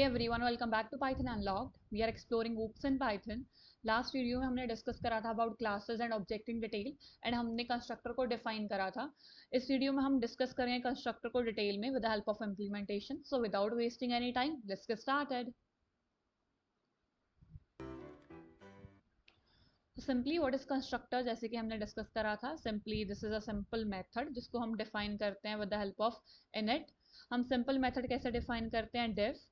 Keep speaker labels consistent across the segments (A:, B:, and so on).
A: everyone, welcome back to Python Unlocked. We are exploring OOPs in Python. Last video में हमने discuss करा था about classes and object in detail and हमने constructor को define करा था. इस वीडियो में हम डिस्कस करेंगे कंस्ट्रक्टर को डिटेल में with the help of implementation. So without wasting any time, let's get started. Simply what is constructor, जैसे कि हमने डिस्कस करा था, simply this is a simple method जिसको हम डिफाइन करते हैं with the help of init. हम सिंपल मेथड कैसे डिफाइन करते हैं? डिफ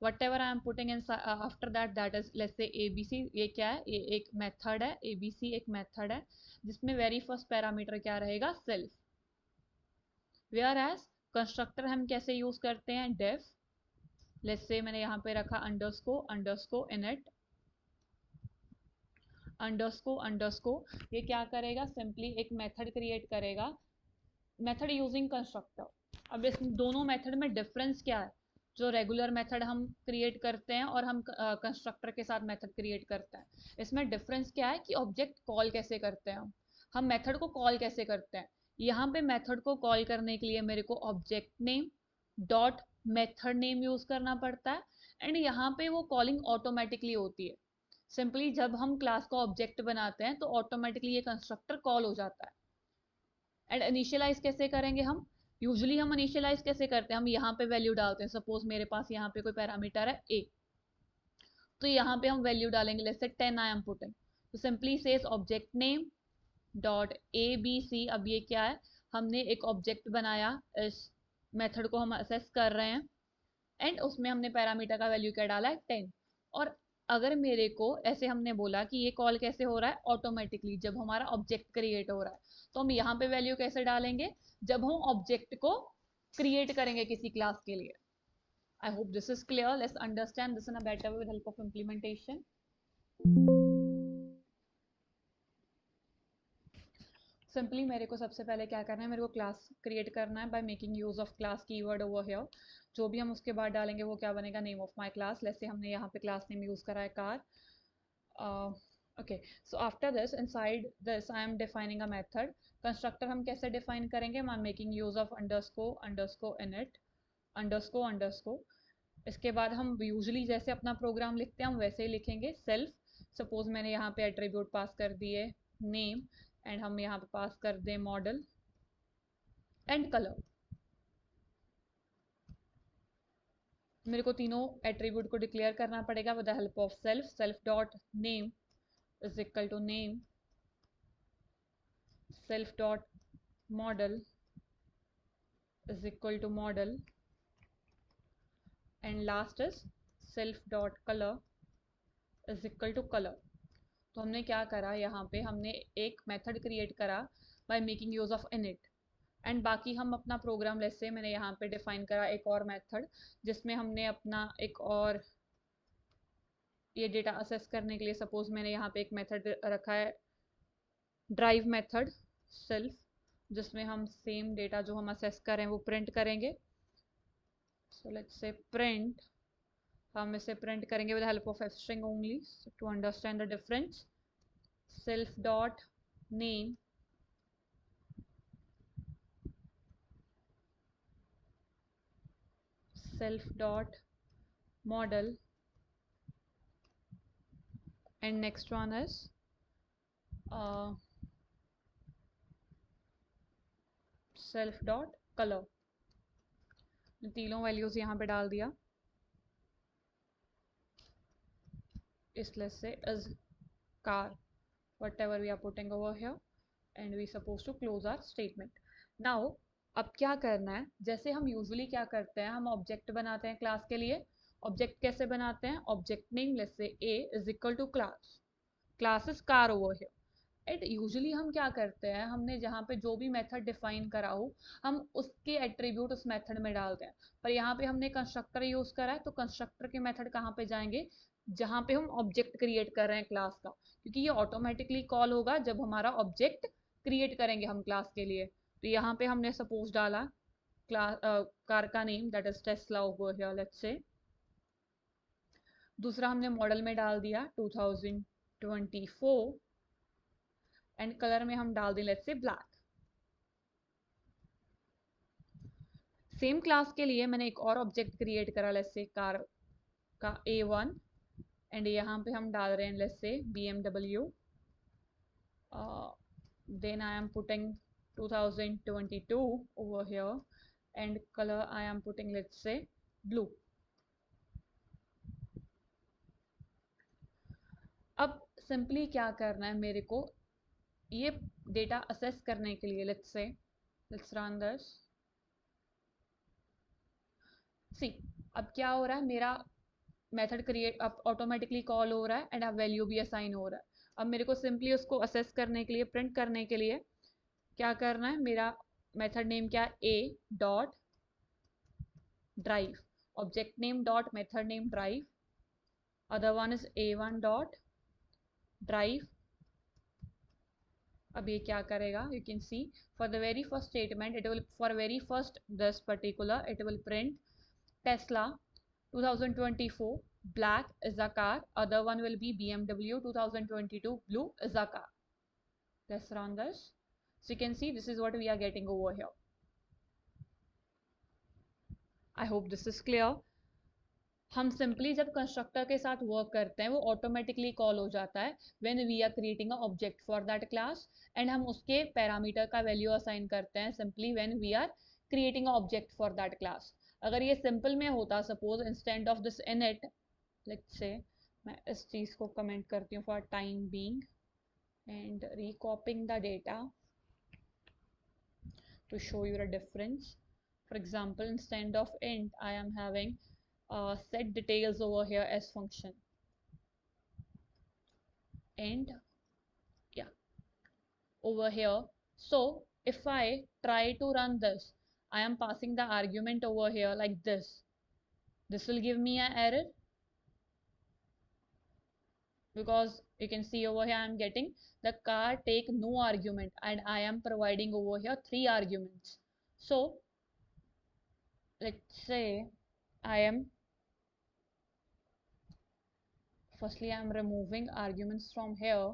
A: whatever I am putting in after that is let's say abc. ये क्या है? ये एक मेथड है. abc एक मेथड है जिसमें वेरी फर्स्ट पैरामीटर क्या रहेगा? सेल्फ. वेयर एज कंस्ट्रक्टर हम कैसे यूज करते हैं? डेफ. लेट्स से मैंने यहाँ पे रखा अंडरस्को इनिट अंडरस्को. ये क्या करेगा? सिंपली एक मेथड क्रिएट करेगा, मेथड यूजिंग कंस्ट्रक्टर. अब इस दोनों मेथड में डिफरेंस क्या है? जो रेगुलर मेथड हम क्रिएट करते हैं और हम कंस्ट्रक्टर के साथ मेथड क्रिएट करते हैं, इसमें डिफरेंस क्या है कि ऑब्जेक्ट कॉल कैसे करते हैं. हम मेथड को कॉल कैसे करते हैं? यहाँ पे मेथड को कॉल करने के लिए मेरे को object name dot method name use करना पड़ता है एंड यहाँ पे वो कॉलिंग ऑटोमेटिकली होती है. सिंपली जब हम क्लास का ऑब्जेक्ट बनाते हैं तो ऑटोमेटिकली ये कंस्ट्रक्टर कॉल हो जाता है. एंड इनिशियलाइज कैसे करेंगे हम? यूजुअली हम इनिशियलाइज कैसे करते हैं? हम यहाँ पे वैल्यू डालते हैं. सपोज मेरे पास यहाँ पे कोई पैरामीटर है a, तो यहाँ पे हम वैल्यू डालेंगे. Let's say 10 I am putting. तो simply says object name dot abc. अब ये क्या है? हमने एक ऑब्जेक्ट बनाया, इस मेथड को हम असेस कर रहे हैं एंड उसमें हमने पैरामीटर का वैल्यू क्या डाला है? 10. और अगर मेरे को ऐसे हमने बोला कि ये कॉल कैसे हो रहा है? ऑटोमेटिकली जब हमारा ऑब्जेक्ट क्रिएट हो रहा है. तो हम यहाँ पे वैल्यू कैसे डालेंगे? जब हम ऑब्जेक्ट को क्रिएट करेंगे किसी क्लास के लिए. I hope this is clear. Let's understand this in a better way with help of implementation. Simply मेरे को सबसे पहले क्या करना है? मेरे को क्लास क्रिएट करना है by making use of class keyword over here. जो भी हम उसके बाद डालेंगे वो क्या बनेगा? Name of my class. Let's say हमने यहाँ पे क्लास नेम यूज करा है car. Okay, so after this, inside this I am defining a method. Constructor हम कैसे define करेंगे? I'm making use of underscore init underscore. इसके बाद हम usually जैसे अपना प्रोग्राम लिखते हैं हम वैसे ही लिखेंगे. self. सपोज मैंने यहाँ पे एट्रीब्यूट पास कर दिए नेम एंड हम यहाँ पे पास कर दें मॉडल एंड कलर. मेरे को तीनों एट्रीब्यूट को डिक्लेयर करना पड़ेगा with the help of self dot name is equal to name, self dot model is equal to model, and last is self dot color is equal to color. तो हमने क्या करा? यहाँ पे हमने एक मेथड क्रिएट करा by making use of init and बाकी हम अपना प्रोग्राम जैसे मैंने यहाँ पे डिफाइन करा एक और मेथड जिसमें हमने अपना एक और ये डेटा असेस करने के लिए सपोज मैंने यहाँ पे एक मेथड रखा है ड्राइव मेथड सेल्फ, जिसमें हम सेम डेटा जो हम असेस करें वो प्रिंट करेंगे. सो लेट्स से प्रिंट, हम इसे प्रिंट करेंगे with help of string only to understand the difference. Self dot name self dot model and next one is self dot color. तीनों values यहाँ पे डाल दिया. इसलिए से is car whatever we are putting over here and we supposed to close our statement. Now अब क्या करना है? जैसे हम यूजुअली क्या करते हैं, हम ऑब्जेक्ट बनाते हैं क्लास के लिए. ऑब्जेक्ट कैसे बनाते हैं? Object name let's say a is equal to class is car over here. At usually हम क्या करते हैं, हमने जहाँ पे जो भी मेथड डिफाइन करा हो हम उसके एट्रीब्यूट उस मेथड में डालते हैं. पर यहाँ पे हमने कंस्ट्रक्टर यूज करा है तो कंस्ट्रक्टर के मेथड कहाँ पे जाएंगे? जहाँ पे हम ऑब्जेक्ट क्रिएट कर रहे हैं क्लास का, क्योंकि ये ऑटोमेटिकली कॉल होगा जब हमारा ऑब्जेक्ट क्रिएट करेंगे हम क्लास के लिए. तो यहाँ पे हमने सपोज डाला क्लास कार का name that is Tesla over here let's say. दूसरा हमने मॉडल में डाल दिया 2024 एंड कलर में हम डाल दें let's say black. Same class के लिए मैंने एक और ऑब्जेक्ट क्रिएट करा लेट्स से कार का A1 एंड यहाँ पे हम डाल रहे हैं let's say BMW. Then I am putting 2022 over here and color I am putting let's say blue. अब सिंपली क्या करना है मेरे को ये डेटा असेस करने के लिए let's run this. See, अब क्या हो रहा है मेरा मेथड क्रिएट अब ऑटोमेटिकली कॉल हो रहा है एंड अब वैल्यू भी असाइन हो रहा है. अब मेरे को सिंपली उसको असेस करने के लिए प्रिंट करने के लिए क्या करना है मेरा मेथड नेम क्या है a dot drive object name dot method name drive other one is a1 dot drive. अब ये क्या करेगा you can see for the very first statement it will for very first this particular it will print Tesla 2024 black is a car, other one will be BMW 2022 blue is a car. Let's run this. So you can see this is what we are getting over here. I hope this is clear. हम simply जब constructor के साथ work करते हैं वो automatically call हो जाता है when we are creating a object for that class and हम उसके पैरामीटर का वैल्यू असाइन करते हैं simply when we are creating a object for that class. अगर ये सिंपल में होता suppose instant of this init let's say मैं इस चीज़ को कमेंट करती हूँ for time being and recopying the data to show you the difference. For example instant of int I am having set details over here as function and yeah over here. So if I try to run this I am passing the argument over here like this will give me an error because you can see over here I am getting the car take no argument and I am providing over here 3 arguments. So let's say I am firstly I am removing arguments from here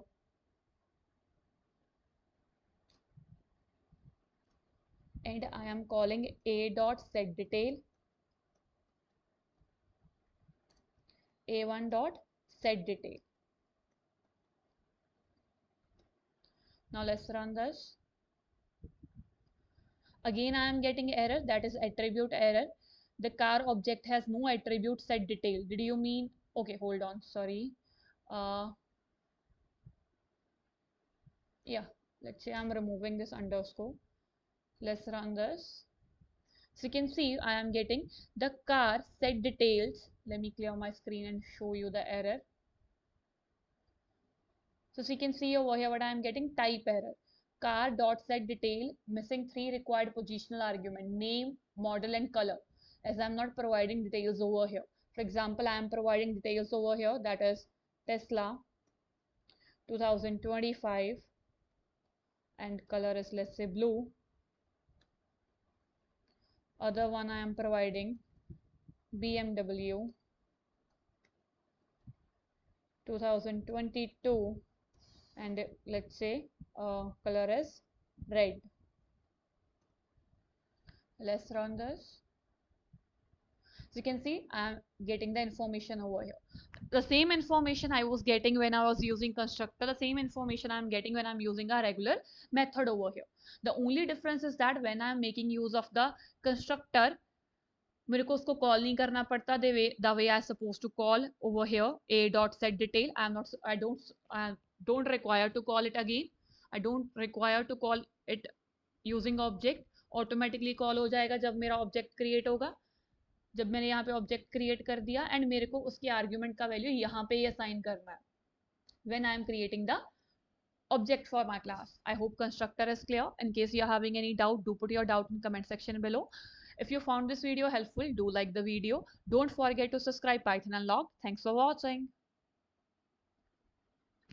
A: and I am calling a dot set detail a1 dot set detail. Now let's run this. Again I am getting error, that is attribute error. The car object has no attribute set detail. Did you mean okay hold on sorry yeah let's say I'm removing this underscore. Let's run this. So you can see I am getting the car set details. Let me clear my screen and show you the error. So you can see over here what I am getting type error. Car dot set detail missing 3 required positional argument name, model and color as I am not providing details over here. For example, I am providing details over here that is Tesla 2025 and color is let's say blue. Other one I am providing BMW 2022 and let's say color is red. Let's run this. So you can see I am getting the information over here. The same information I was getting when I was using constructor, the same information I am getting when I am using a regular method over here. The only difference is that when I am making use of the constructor, मेरे को उसको call नहीं करना पड़ता the way I supposed to call over here a dot set detail. I don't require to call it again. I don't require to call it using object. Automatically call हो जाएगा जब मेरा object create होगा. जब मैंने यहाँ पे object create कर दिया एंड मेरे को उसके आर्ग्यूमेंट का वैल्यू यहाँ पे ही असाइन करना है when I am creating the object for my class. I hope constructor is clear. In case you are having any doubt, do put your doubt in comment section below. If you found this video helpful, do like the video. Don't forget to subscribe Python Unlocked. Thanks for watching.